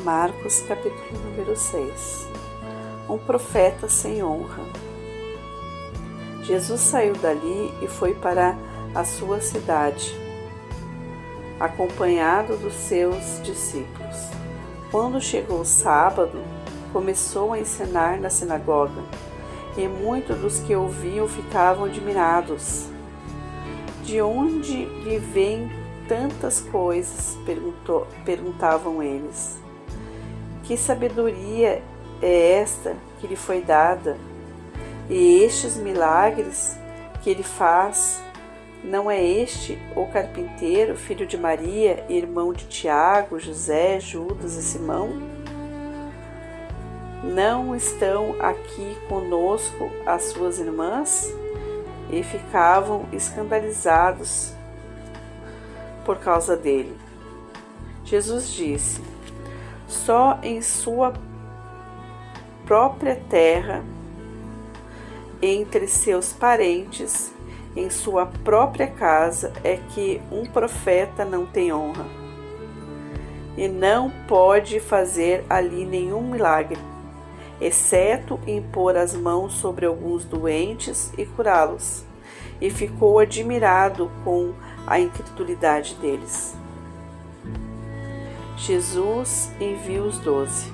Marcos, capítulo número 6. Um profeta sem honra. Jesus saiu dali e foi para a sua cidade, acompanhado dos seus discípulos. Quando chegou o sábado, começou a ensinar na sinagoga, e muitos dos que ouviam ficavam admirados. De onde lhe vêm tantas coisas? Perguntavam eles. Que sabedoria é esta que lhe foi dada? E estes milagres que ele faz, não é este o carpinteiro, filho de Maria, irmão de Tiago, José, Judas e Simão? Não estão aqui conosco as suas irmãs? E ficavam escandalizados por causa dele. Jesus disse: só em sua própria terra, entre seus parentes, em sua própria casa, é que um profeta não tem honra. E não pode fazer ali nenhum milagre, exceto impor as mãos sobre alguns doentes e curá-los. E ficou admirado com a incredulidade deles. Jesus envia os 12.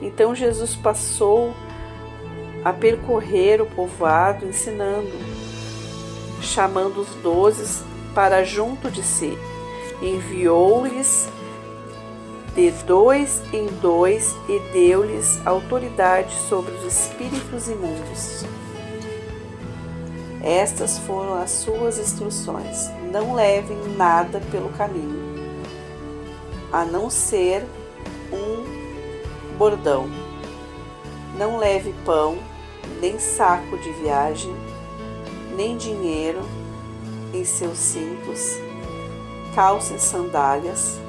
Então Jesus passou a percorrer o povoado ensinando, chamando os 12 para junto de si. Enviou-lhes de 2 em 2 e deu-lhes autoridade sobre os espíritos imundos. Estas foram as suas instruções: não levem nada pelo caminho, a não ser um bordão. Não leve pão, nem saco de viagem, nem dinheiro em seus cintos. Calcem sandálias,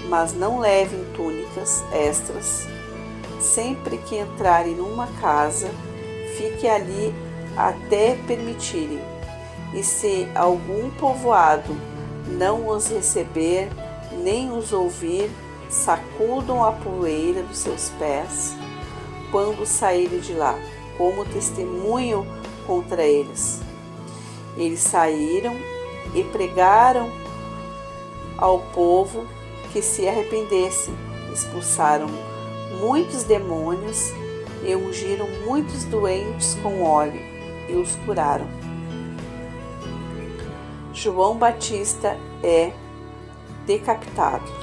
mas não levem túnicas extras. Sempre que entrarem numa casa, fique ali até permitirem. E se algum povoado não os receber, nem os ouvir, sacudam a poeira dos seus pés quando saírem de lá, como testemunho contra eles. Eles saíram e pregaram ao povo que se arrependesse, expulsaram muitos demônios e ungiram muitos doentes com óleo e os curaram. João Batista é decapitado.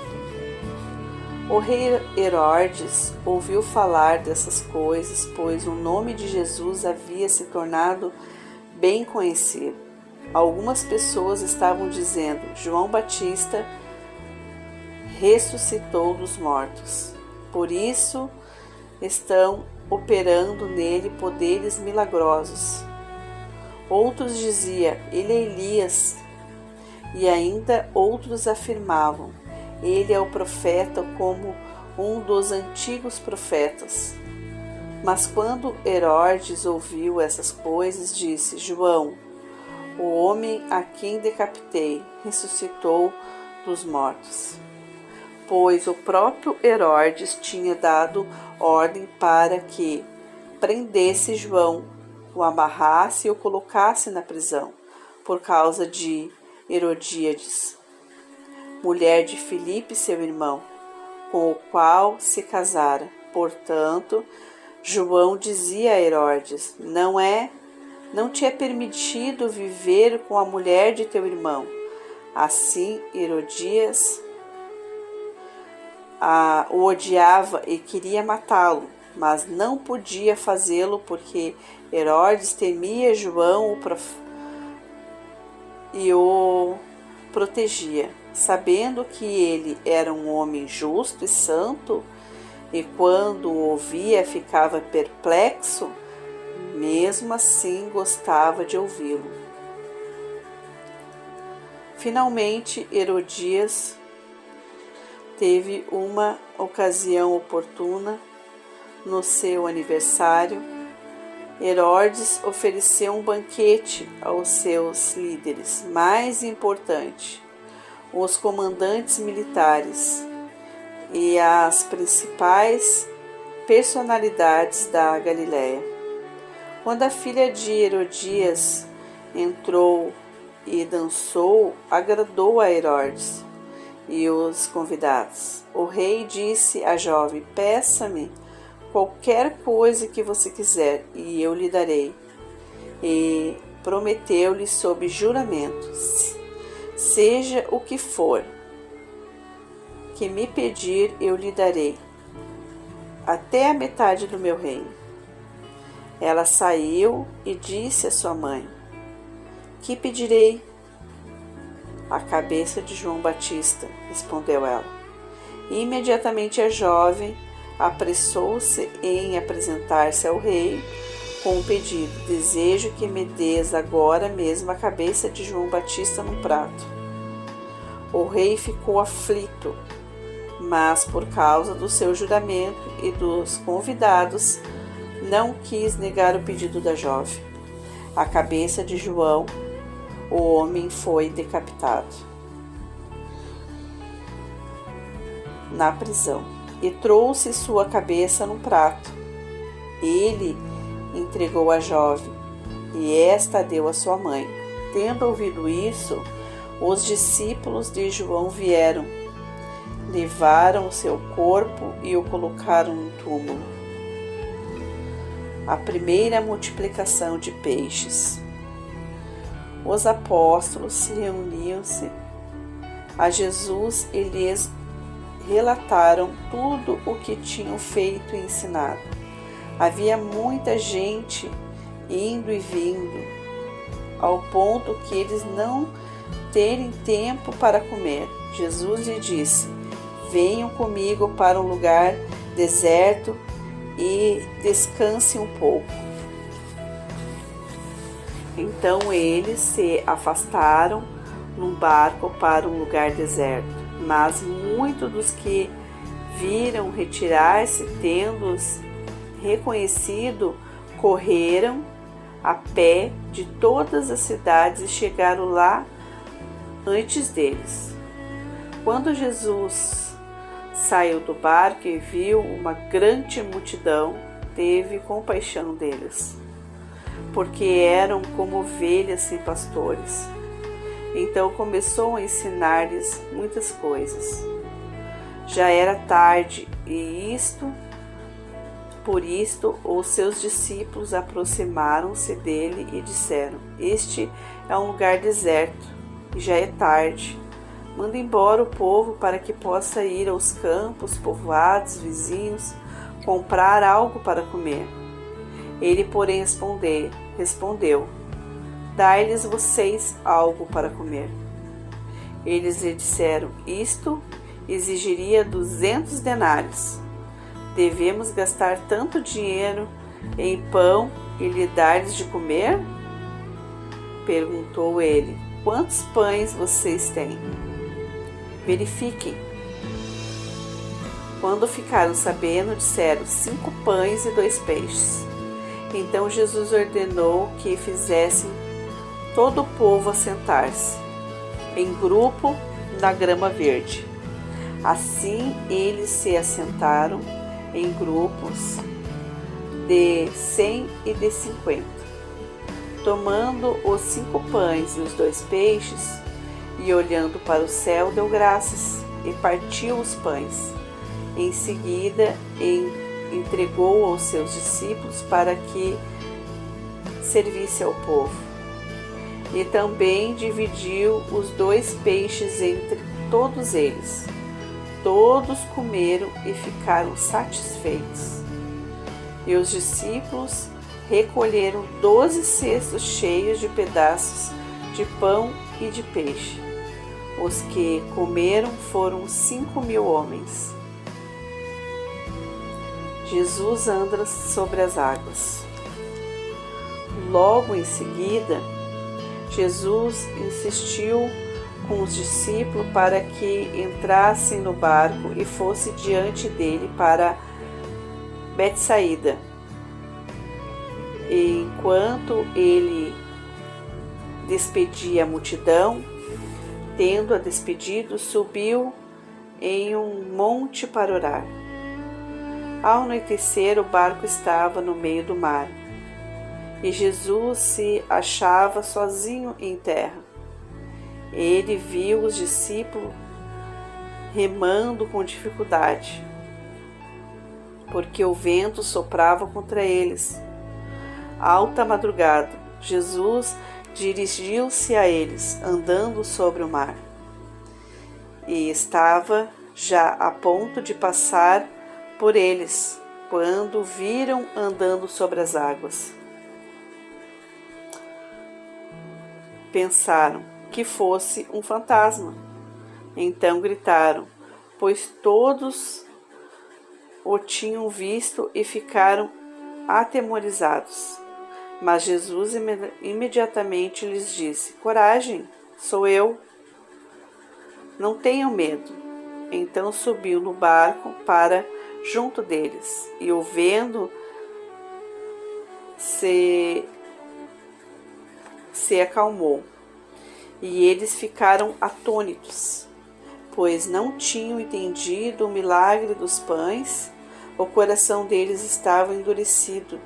O rei Herodes ouviu falar dessas coisas, pois o nome de Jesus havia se tornado bem conhecido. Algumas pessoas estavam dizendo: João Batista ressuscitou dos mortos. Por isso estão operando nele poderes milagrosos. Outros diziam: ele é Elias. E ainda outros afirmavam: ele é o profeta, como um dos antigos profetas. Mas quando Herodes ouviu essas coisas, disse: João, o homem a quem decapitei, ressuscitou dos mortos. Pois o próprio Herodes tinha dado ordem para que prendesse João, o amarrasse e o colocasse na prisão, por causa de Herodíades, mulher de Filipe, seu irmão, com o qual se casara. Portanto, João dizia a Herodes: não te é permitido viver com a mulher de teu irmão. Assim, Herodías o odiava e queria matá-lo, mas não podia fazê-lo porque Herodes temia João e o protegia, sabendo que ele era um homem justo e santo, e quando o ouvia ficava perplexo, mesmo assim gostava de ouvi-lo. Finalmente, Herodias teve uma ocasião oportuna. No seu aniversário, Herodes ofereceu um banquete aos seus líderes mais importantes, os comandantes militares, e as principais personalidades da Galiléia. Quando a filha de Herodias entrou e dançou, agradou a Herodes e os convidados. O rei disse à jovem: peça-me qualquer coisa que você quiser e eu lhe darei. E prometeu-lhe sob juramento: seja o que for que me pedir, eu lhe darei, até a metade do meu reino. Ela saiu e disse à sua mãe: que pedirei? A cabeça de João Batista, respondeu ela. E imediatamente a jovem apressou-se em apresentar-se ao rei com o pedido: desejo que me des agora mesmo a cabeça de João Batista num prato. O rei ficou aflito, mas por causa do seu juramento e dos convidados, não quis negar o pedido da jovem. A cabeça de João, o homem, foi decapitado na prisão e trouxe sua cabeça num prato. Ele entregou a jovem e esta a deu à sua mãe. Tendo ouvido isso, os discípulos de João vieram, levaram o seu corpo e o colocaram no túmulo. A primeira multiplicação de peixes. Os apóstolos reuniam-se a Jesus e lhes relataram tudo o que tinham feito e ensinado. Havia muita gente indo e vindo, ao ponto que eles não terem tempo para comer. Jesus lhe disse: venham comigo para um lugar deserto e descansem um pouco. Então eles se afastaram num barco para um lugar deserto. Mas muitos dos que viram retirar-se, tendo-os reconhecido, correram a pé de todas as cidades e chegaram lá antes deles. Quando Jesus saiu do barco e viu uma grande multidão, teve compaixão deles, porque eram como ovelhas sem pastores. Então começou a ensinar-lhes muitas coisas. Já era tarde e por isto os seus discípulos aproximaram-se dele e disseram: este é um lugar deserto e já é tarde. Manda embora o povo para que possa ir aos campos povoados vizinhos comprar algo para comer. Ele, porém, respondeu: dai-lhes vocês algo para comer. Eles lhe disseram: isto exigiria 200 denários. Devemos gastar tanto dinheiro em pão e lhe dar-lhes de comer? Perguntou ele: quantos pães vocês têm? Verifiquem. Quando ficaram sabendo, disseram: 5 pães e 2 peixes. Então Jesus ordenou que fizessem todo o povo assentar-se em grupo na grama verde. Assim eles se assentaram em grupos de 100 e de 50. Tomando os 5 pães e os 2 peixes, e olhando para o céu, deu graças e partiu os pães. Em seguida, entregou aos seus discípulos para que servisse ao povo. E também dividiu os 2 peixes entre todos eles. Todos comeram e ficaram satisfeitos. E os discípulos recolheram 12 cestos cheios de pedaços de pão e de peixe. Os que comeram foram 5.000 homens. Jesus anda sobre as águas. Logo em seguida, Jesus insistiu com os discípulos para que entrassem no barco e fosse diante dele para Betsaída. E enquanto ele despedia a multidão, tendo-a despedido, subiu em um monte para orar. Ao anoitecer, o barco estava no meio do mar e Jesus se achava sozinho em terra. Ele viu os discípulos remando com dificuldade, porque o vento soprava contra eles. Alta madrugada, Jesus dirigiu-se a eles, andando sobre o mar, e estava já a ponto de passar por eles, quando o viram andando sobre as águas. Pensaram que fosse um fantasma. Então gritaram, pois todos o tinham visto e ficaram atemorizados. Mas Jesus imediatamente lhes disse: coragem, sou eu, não tenham medo. Então subiu no barco para junto deles, e o vento se acalmou, e eles ficaram atônitos, pois não tinham entendido o milagre dos pães, o coração deles estava endurecido.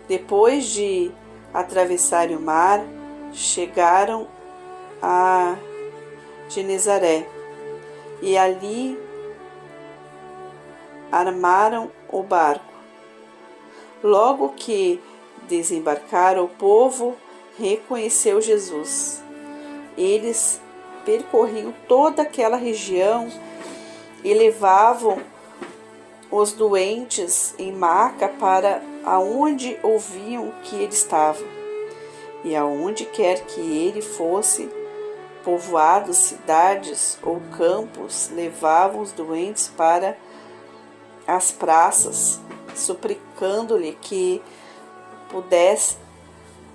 Depois de atravessarem o mar, chegaram a Genezaré, e ali armaram o barco. Logo que desembarcaram, o povo reconheceu Jesus. Eles percorriam toda aquela região e levavam os doentes em maca para aonde ouviam que ele estava. E aonde quer que ele fosse, povoados, cidades ou campos, levavam os doentes para as praças, suplicando-lhe que pudesse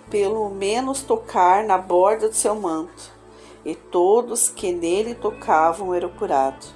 pelo menos tocar na borda do seu manto, e todos que nele tocavam eram curados.